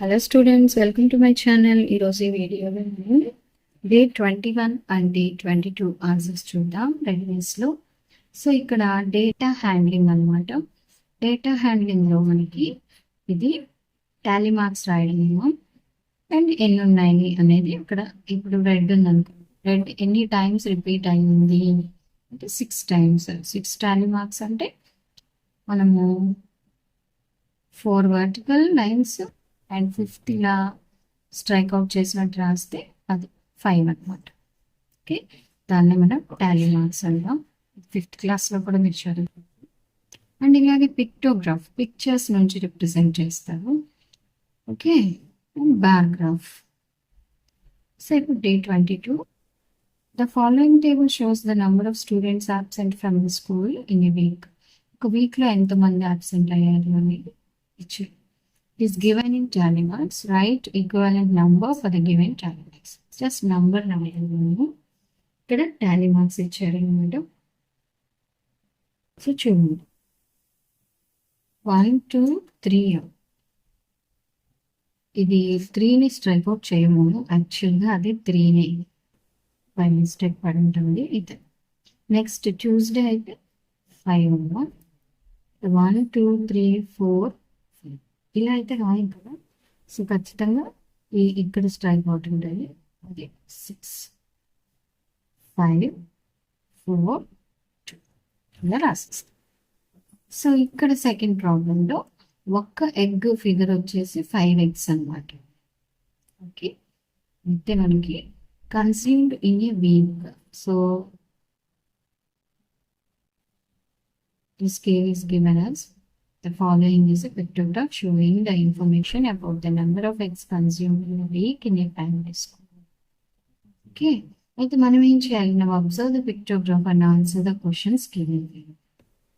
Hello students, welcome to my channel. ఈరోజు ఈ వీడియోలో నేను డే 21 అండ్ డే 22 ఆన్సర్స్ చూద్దాం రెడీనెస్లో. సో ఇక్కడ డేటా హ్యాండ్లింగ్ అనమాట. డేటా హ్యాండ్లింగ్లో మనకి ఇది టాలీ మార్క్స్ రాయడము అండ్ ఎన్ని ఉన్నాయి అనేది ఇక్కడ ఇప్పుడు రెడ్ ఉందనుకో, రెడ్ ఎన్ని టైమ్స్ రిపీట్ అయ్యింది అంటే 6 టైమ్స్. 6 టాలీ మార్క్స్ అంటే మనము 4 వర్టికల్ లైన్స్ అండ్ 5th ఇలా స్ట్రైక్ అవుట్ చేసినట్టు రాస్తే అది 5 అనమాట. ఓకే, దాన్ని మనం టాలీ మార్క్స్ అంటాం. 5th క్లాస్లో కూడా మీరు చదువు. అండ్ ఇలాగే పిక్టోగ్రాఫ్, పిక్చర్స్ నుంచి రిప్రజెంట్ చేస్తారు. Okay, and bar graph. So ఇప్పుడు day 22. The following table shows the number of students absent from the school in a week. ఒక వీక్లో ఎంతమంది అబ్సెంట్ అయ్యారు అనేది ఇచ్చారు. Is given in tally marks. Write equivalent number for the given tally marks. Just number రాయాలి. ఇక్కడ Tally marks ఇచ్చారు అనమాట. సో చూడండి, 1 2 3. ఇది 3ని స్ట్రైక్ అవుట్ చేయము, యాక్చువల్గా అది 3నే బై మిస్టేక్ పడి ఉంటుంది. ఇది నెక్స్ట్ ట్యూస్డే అయితే 5 1 2 3 4 ఇలా అయితే రాయం కదా. సో ఖచ్చితంగా ఇక్కడ స్ట్రైక్ అవుట్ ఉంటుంది. అది 6 5 4 2 ఇలా రాసిస్తాం. సో ఇక్కడ సెకండ్ ప్రాబ్లంలో ఒక్క ఎగ్ ఫిగర్ వచ్చేసి 5 eggs అనమాట. ఓకే, అయితే మనకి consumed in a week. So the scale is given as the following is a pictograph showing the information about the number of eggs consumed in a week in a primary school. Okay, అయితే మనం ఏం చేయాలి? now observe the pictograph and answer the questions given.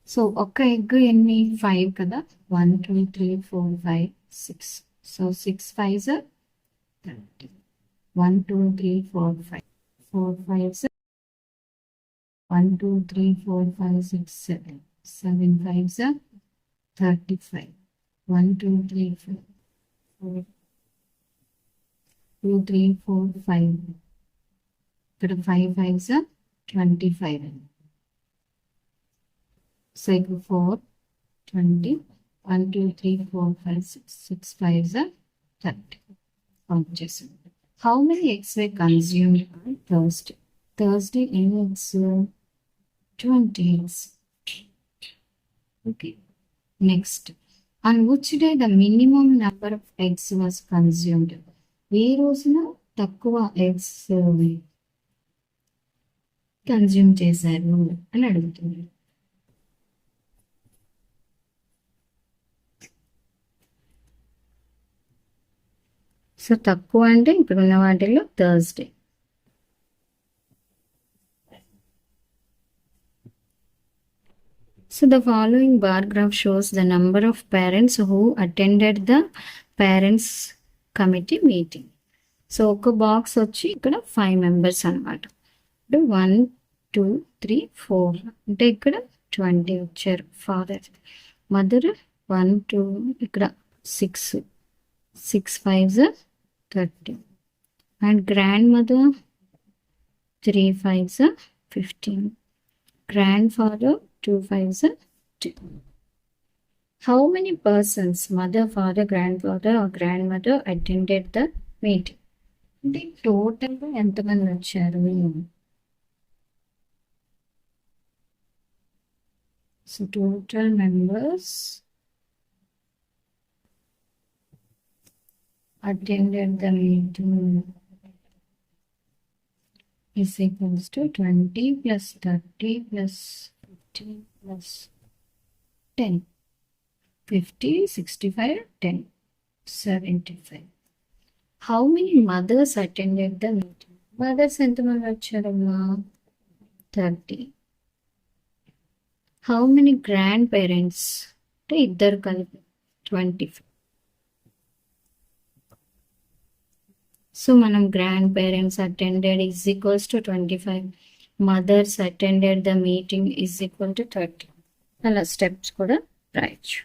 So ఒక్క egg ఎన్ని? 5 కదా. 1 2 3 4 5 6. So 6 5s 30. 1 2 3 4 5 4 5s 1 2 3 4 5 6 7 7 5s 35. 1 2 3 4 2 3 4 5. ఇక్కడ 5 5s 25. So ఇక్కడ 4 20. 1 2 3 4 5 6 6 5s 30. Count చేసాం. How many eggs way consumed on Thursday? Thursday ఎన్ని eggs? 20 eggs. Okay. Next, on which day the minimum number of eggs was consumed? ఏ రోజున తక్కువ eggs consume చేశారు అని అడుగుతున్నారు. So తక్కువ అంటే ఇక్కడ ఉన్న వాటిల్లో Thursday. So the following bar graph shows the number of parents who attended the parents committee meeting. So ఒక బాక్స్ వచ్చి ఇక్కడ 5 members అనమాట. ఇప్పుడు 1 2 3 4 అంటే ఇక్కడ 20 వచ్చారు. ఫాదర్, మదర్ 1 2 ఇక్కడ 6 6 5s 30 and grand mother 3 5s 15. Grand father 2 5s 10. How many persons, mother, father, grandfather or grandmother attended the meeting? అంటే టోటల్గా ఎంతమంది వచ్చారు? So total members attended the meeting is equals to 20 plus 30 plus 15 plus 10. 50, 65, 10, 75. How many mothers attended the meeting? Mothers ఎంతమంది వచ్చారమ్మా? 30. How many grandparents? అంటే ఇద్దరు కలిపి 25. So మనం grand parents attended is equals to 25. Mothers attended the meeting is equal to 30. అలా steps కూడా రాయొచ్చు.